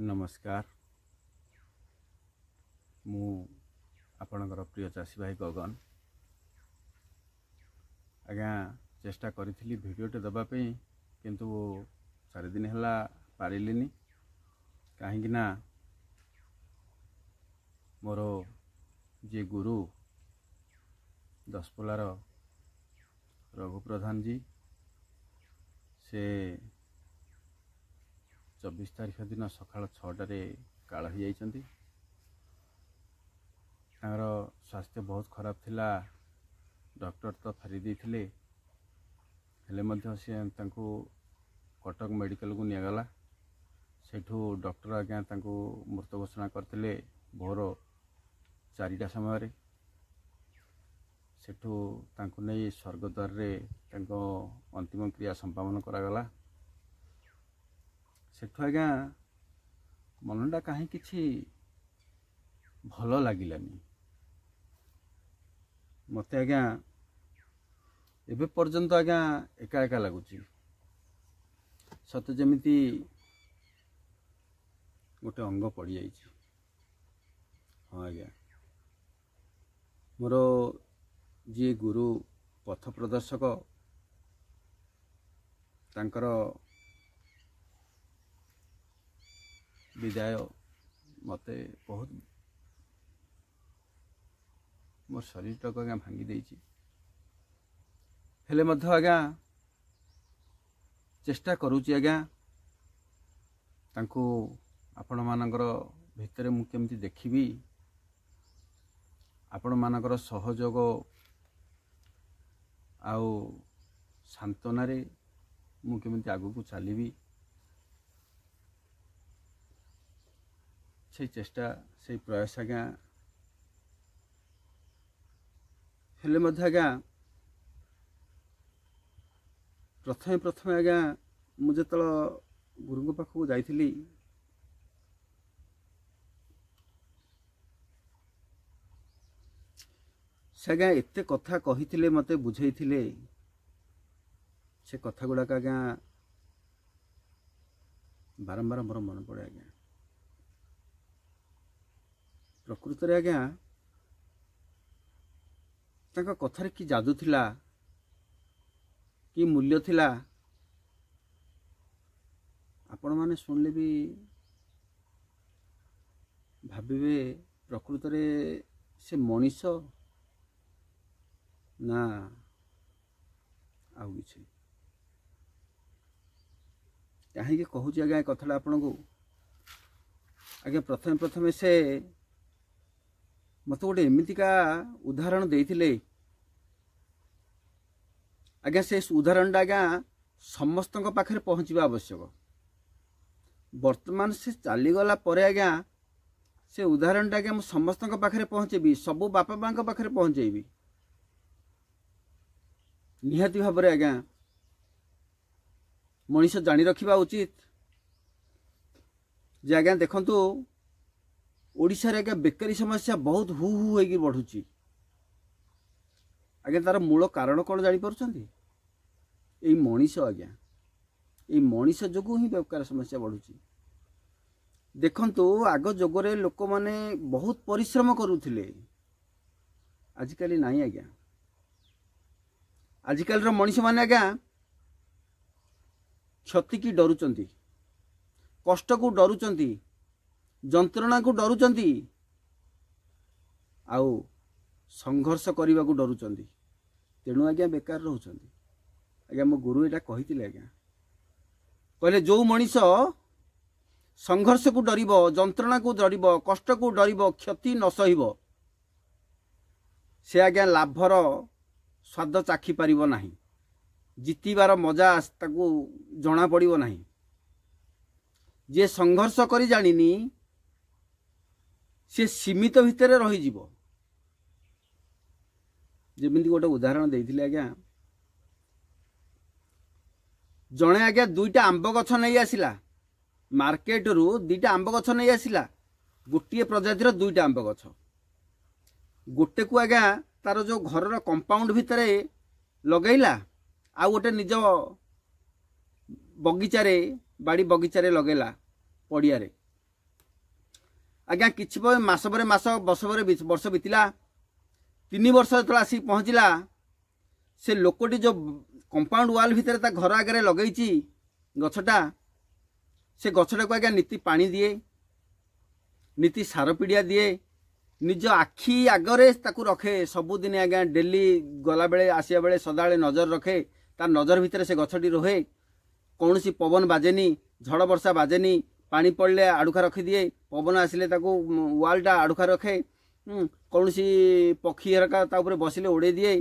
नमस्कार मु आपणकर प्रिय चाषी भाई गगन आज्ञा चेष्टा करी भिडियोटे देवाई किंतु 4 दिन है पारिलिनी कहीं मोर जी गुरु दशपल्लार रघु प्रधान जी से 24 तारीख दिन सकाल 6टारे काल हो जाइछंती। स्वास्थ्य बहुत खराब थिला, डॉक्टर तो फेरी देथिले हेले मध्य से तांको कटक मेडिकल को निगला सेठू डॉक्टर आज्ञा तांको मृत घोषणा करथिले भोर 4टा समय सेठू तांको नहीं स्वर्गद्वार रे तांको अंतिम क्रिया संपादन करागला। सेठू आज्ञा मनटा कहीं किछि भल लगिलानी मते आज्ञा एबे पर्यंत आज्ञा एका एका लगुची सत जेमिति गोटे अंग पड़ी जाइछि। हाँ आज्ञा मोर जी गुरु पथ प्रदर्शक तांकर विदाय मते बहुत मोर शरीर तक आज्ञा भांगी देइछि हेले मध्य आज्ञा चेष्टा करूची आज्ञा तांको आपण मानकर भितरे मु केमती देखिबी आपण मानकर सहयोग आउ सांत्वना रे मु केमती आगु को चलीबी से चेष्टा से प्रयास आज्ञा हेले मध्य आज्ञा प्रथमे आज्ञा मुझे तो गुरु पाखक जाइथिली से आज्ञा एते कथा कहिथिले मते बुझेइथिले से कथा गुड़ाक आज्ञा बारंबार मोर मन पड़े आज्ञा प्रकृत रे आज्ञा तांका कथारे कि जादू थिला कि मूल्य थिला आपण माने सुनले भी भाबिबे प्रकृत रे से मनीष ना आउ किछि कहीं कहूँ आज्ञा कथा आपण को आज्ञा प्रथमे से मत गोटे एमितिका उदाहरण देइथिले आज्ञा से उदाहरण आज्ञा समस्त पाखे पहुँचवा आवश्यक। वर्तमान से चलीगला परे आज्ञा से उदाहरण आज्ञा मुझे समस्त पाखे पहुँचेबी सबू बापा माँ पाखे पहुँचेबी निहाती भाव में आज्ञा मनीष जानी रखा उचित जे आज्ञा देखंतु ओडिशा रे आज्ञा बेकारी समस्या बहुत हु हु होगी बढ़ुची आज्ञा तार मूल कारण कौन जानी पारुछंती एई मनीष आज्ञा एई मनीष जोगु ही बेकार समस्या बढ़ुची। देखंतु आग जोगरे लोक माने बहुत परिश्रम करुथिले आजिकाली नहीं आज्ञा आजिकाल रो मनीष माने आज्ञा क्षति की डरुचंती कष्ट को डरुचंती जंत्रणा को डरुचंती आउ संघर्ष करने को डरुचंती तेणु आज्ञा बेकार रहउचंती। आज्ञा मो गुरु एटा कहिथिले आज्ञा कहले जो मनीष संघर्ष को डरिबो जंत्रणा को डरिबो कष्ट को डरिबो क्षति न सहिबो से आज्ञा लाभर स्वाद चाखी पारिबो नाही जितिबार मजा ताकू जना पड़िबो नाही। जे संघर्ष करी जानिनी से सीमित भितर रही जीवो जेमिति गोटे उदाहरण देइथिले आज्ञा जणे आज्ञा 2टा आंब गछ नहीं आसिला मार्केट रु 2टा आंब गछ नहीं आसिला गोटे प्रजातिर 2टा आंब गछ गोटे को आज्ञा तार जो घर कंपाउंड भितर लगैला आ गोटे निज बगीचारे बाड़ी बगीचारे लगेला पड़िया आज्ञा किछि मास पर मास वर्ष पर वर्ष बीतला 3 वर्ष जो आसी पहुँचला से लोकटी जो कंपाउंड वाल भितर ता घर आगे लगे गछटा से गछटा को आज्ञा नीति पानी दिए नीति सार पिड़िया दिए निज आखि आगरे ताकू रखे सबुदिन आज्ञा डेली गला बेले आसिया बेले सदाले नजर रखे तार नजर भितर से गछटी रहे कौन सी पवन बाजेनी झड़ वर्षा बाजेनी पानी पड़े आड़ुखा रखिदिए पवन आसिले ताकू वालटा आड़ुखा रखे कौन सी पक्षी हरका बसिले उड़े दिए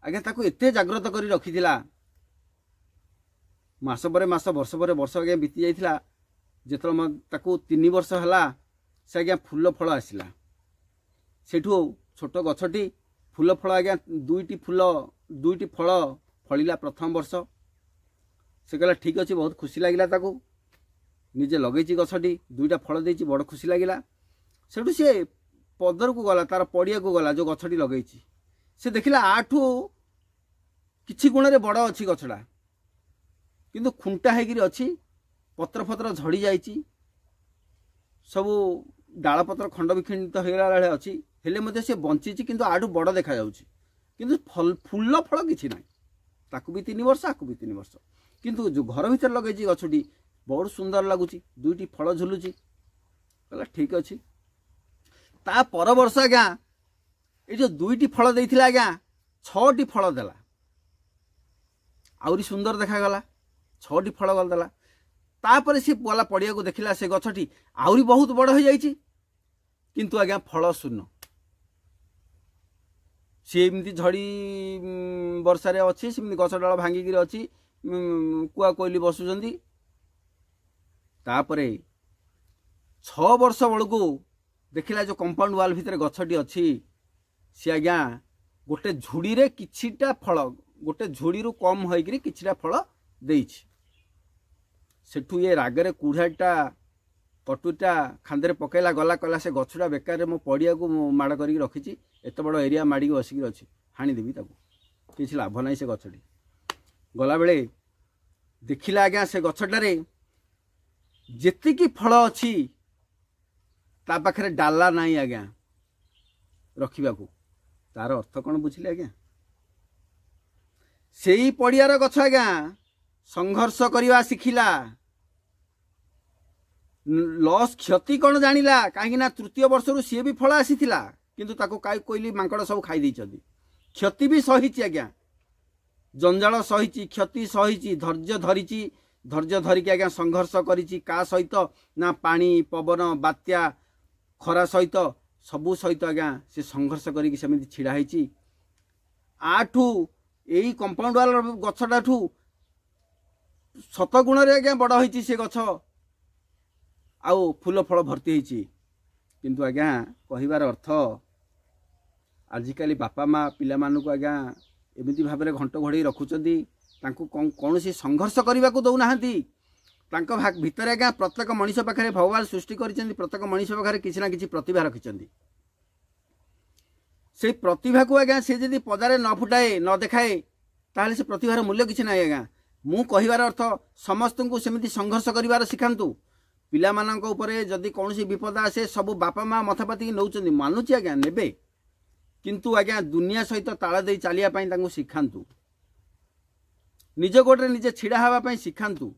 आज्ञा ताकू एते जाग्रत करी रखिथिला मास पर मास वर्ष पर वर्ष आज्ञा बीती जाइथिला जेतल ताकू 3 वर्ष हला से आज्ञा फूल फल आसिला सेठू छोट गछटी फूल फल आज्ञा दुईटी फल फलिला प्रथम वर्ष से कहला ठीक अच्छे बहुत खुशी लगिला ताकू निजे लगे गछटी 2टा फल देछि बड़ खुशी लगिला सेठू से पदर को गला तार पड़िया को गला जो गछटी लगे से देखिला आठू किछि गुण रे बड़ अच्छी गछटा किंतु खुंटा होगी अच्छी पत्र फत्र झड़ी जाइछि सबू डाल पत्र खंड विखंडित होगला अच्छी हेले मध्य से बंची किंतु आठू बड़ देखा जाउछि किंतु फूल फल किछि नाही ताकू भी 3 वर्ष आकू भी 3 वर्ष किंतु जो घर भीतर लगे गछटी बहुत सुंदर लगुच 2टी फल झुलुची कहला ठीक अच्छे ता पर वर्ष आज्ञा ये जो 2टी फल देइथिला आज्ञा 6टी फल देला आउरी सुंदर देखागला 6टी फल गल देला तापर से गला पड़िया को देखिला से गछटी आउरी बहुत बड़ हो जाइछि किंतु आज्ञा फल शून्य सी एमती झड़ी वर्षारे अच्छी सेमती गछ डाल भांगिकी अच्छी कुआ कोइली बसुचंदी तापरे 6 वर्ष बेलू देखिला जो कंपाउंड वाल भितर गछटी अच्छी सी आज्ञा गोटे झुड़ी रे किछिटा फल गोटे झुड़ी रु कम होइकरी किछिटा फल देइछि सेठू ये रागरे कुढ़ाटा कटुटा खांदे पकेला गला कहला से गछटा बेकार मो पड़िया को माड़ करी रखी एत बड़ एरिया माड़ी बसिकी अच्छी हाणीदेवी ताकू किसी लाभ ना से गछटी गला बेले देखिला आज्ञा से गछटारे जेतिकी फल अच्छी ता पाखरे डाला नहीं आज्ञा रखा तार अर्थ कौन बुझिले आज्ञा से ही पड़ियार गछ आज्ञा संघर्ष करवा शिखिला लॉस क्षति कौन जानिला कहीं 3य वर्ष रु सी भी फल आसीथिला किंतु ताको कोइली मांकड़ सब खाई दैछथि क्षति भी सहिछि आज्ञा जंजाल सहिछि क्षति सहिछि धैर्य धरिकी आज्ञा संघर्ष करिछि का सहित ना पानी पवन बात्या खरा सहित सबू सहित आज्ञा से संघर्ष करिकी सेमिति छिड़ा होइछि आठू एई कंपाउंड वाल गछटाठू 7 गुण रे आज्ञा बड़ होइछि से गछ आउ फूल फल भर्ती होइछि किंतु आज्ञा कहिबार अर्थ आजिकाली बापा माँ पिला मानू आज्ञा एमती भाव में घंट घोड़े रखुचंदी तांको कौन संघर्ष करने को दौना भितर आज्ञा प्रत्येक मनीष पाखे भगवान सृष्टि कर प्रत्येक मनीष पाखे किसी ना किसी प्रतिभा रखिंट से प्रतिभा को आज्ञा से जदि पदारे न फुटाए न देखाए ताहले से प्रतिभार मूल्य किसी ना आज्ञा मु कहिबार अर्थ समस्त को सेमिति संघर्ष करिवार सिखांतु पिला मानक उपरे जदि कौन विपद आसे सब बापा माँ मथापाति नौचंदी मानुची आज्ञा नेबे किंतु आज्ञा दुनिया सहित ताल दे चलिया पई तांको सिखांतु निज गोटे निजे छिड़ा हवा शिखांतु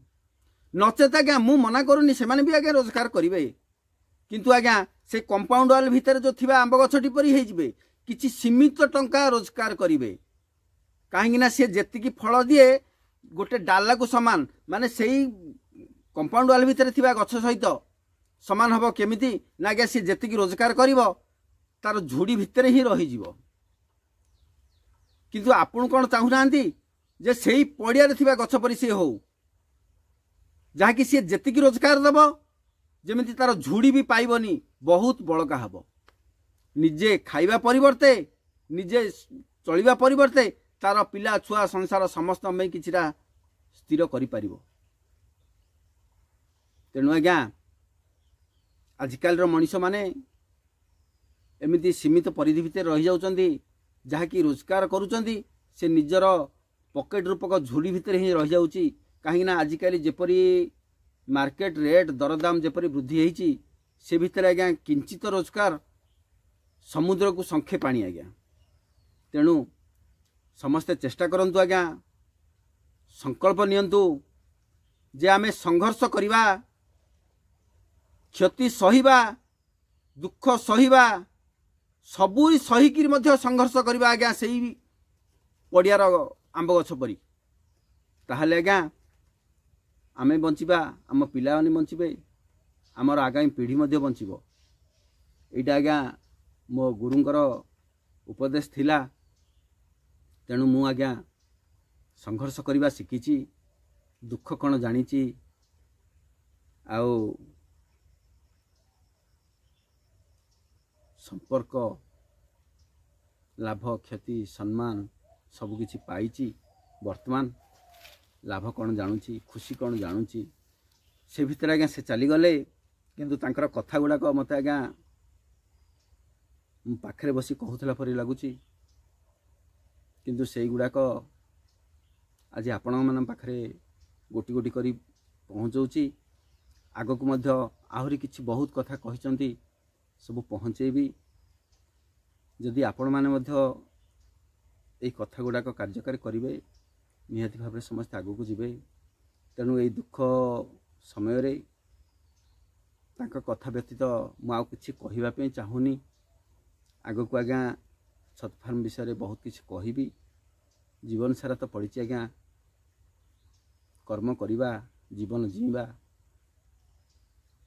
नचेत आज्ञा मु मना करूनी से भी आज्ञा रोजगार करेंगे किंतु आज्ञा से कंपाउंड वाल भितर जो थिबा आंब गछटी परी होइजिबे किछि सीमित टंका रोजगार करेंगे कहीं सी जेतिकी फल दिए गोटे डाला को समान माने सेई कंपाउंड वाल भितर थिबा गछ सहित समान हबो केमिति ना आज्ञा सी जेतिकी रोजगार करिवो तार झुड़ी भितर ही रही जीवो किंतु आपण कौन चाहूना जे सेई पड़िया थिबा गछ परी से हो जहाँकि सी जेतिकी रोजगार दब जेमिति तार झुड़ी भी पाइबनी बहुत बड़का हब निजे खाइबा परिवर्ते निजे चलिबा परिवर्ते तार पिला छुआ संसार समस्त में किछिटा स्थिर करि परिबो तेणु आज्ञा आजिकाल मनीष माने एमिति सीमित परिधि भितर रही जाउचंदी जहाँकि रोजगार करूचंदी से निजर पकेट रूपक झुड़ी भितर ही रही जाउची कहीं आजिकाली जेपरी मार्केट रेट दरदाम जेपरी वृद्धि होइची से भितर आज्ञा किंचित रोजगार समुद्र को संखे पानी आज्ञा। तेणु समस्ते चेष्टा करंतु आज्ञा, संकल्प नियंतु जे आमे संघर्ष करिबा, क्षति सहिबा, दुख सहिबा, सबू सहिकी मध्य संघर्ष करिबा आज्ञा सेही पड़ियार आंब गछ परी। ताहले आज्ञा आमे बंचिबा, आम पिला माने बंचिबे, आमर आगामी पीढ़ी मध्य बंचिबो। एटा आज्ञा मो गुरुंकर उपदेश थिला। तेणु मु आज्ञा संघर्ष करिबा शिखिची, दुख कौन जानिची, आउ संपर्क लाभ क्षति सम्मान सबकिछि पाइची। वर्तमान लाभ कौन जानुची, खुशी कौन जानुची, से भितर आज्ञा से चली गले। किंतु तांकर कथा गुड़ाक मत आज्ञा पाखरे बसी कहूला परी लगुच। किंतु से गुड़ाक आज आपण मन पाखरे गोटी गोटी करी पहुँचाऊँगी। आगक मध्य आहरी किछि बहुत कथा कहिसंती, सब पहुँचेबी। जदि आपण माने मध्य एई कथा गुड़ाक कार्यकारी करिवे, निहाती भाव समस्त आगक जीवे। तेणु ये दुख समय रे तांका कथा व्यतीत मु आउ किछि कहिबा पे चाहूनी। आगक आज्ञा छत फार्म विषय बहुत किछि कहिबी। जीवन सारा तो पड़ी आज्ञा कर्म करिबा, जीवन जीवा,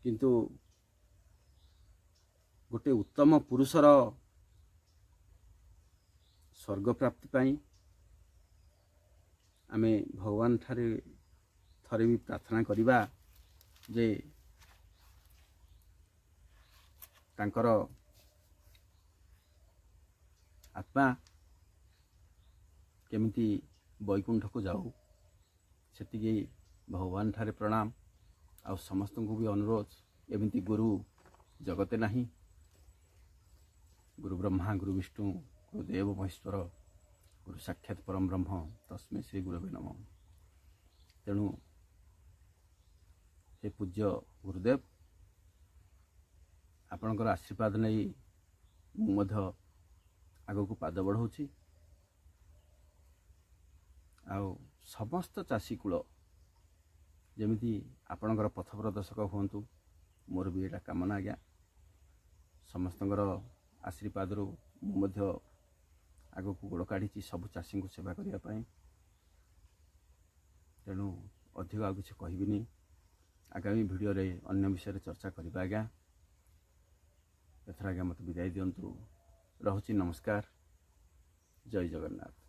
किंतु गोटे उत्तम पुरुषर स्वर्ग प्राप्ति पाई आमे भगवान ठारे थरे भी प्रार्थना करिबा जे तांकर आत्मा केमिति वैकुंठ को जाऊ। सेतिके भगवान ठारे प्रणाम। आ समस्त को भी अनुरोध, एमती गुरु जगते नहीं। गुरु ब्रह्मा, गुरु विष्णु, गुरुदेव महेश्वर, गुरु साक्षात परम ब्रह्म, तस्मै श्री गुरवे नमः। तेणु हे पूज्य गुरुदेव, आपणकर आशीर्वाद नहीं मु आगक पाद बढ़ाऊँगी। आउ समस्त चाषी कूल जमीती आपणकर पथ प्रदर्शक हुंतु, मोर भी एटा कामना आज्ञा। समस्तଙ୍କର आशीर्वाद मु आगक गोड़ काढ़ी सबु चाषी को सेवा करने। तेणु अधिक आ किसी कहबिनी। आगामी भिडियो रे अन्य विषय चर्चा करबा आज्ञा। एथर आज्ञा मत विदाय दिंतु। रहुची नमस्कार। जय जगन्नाथ।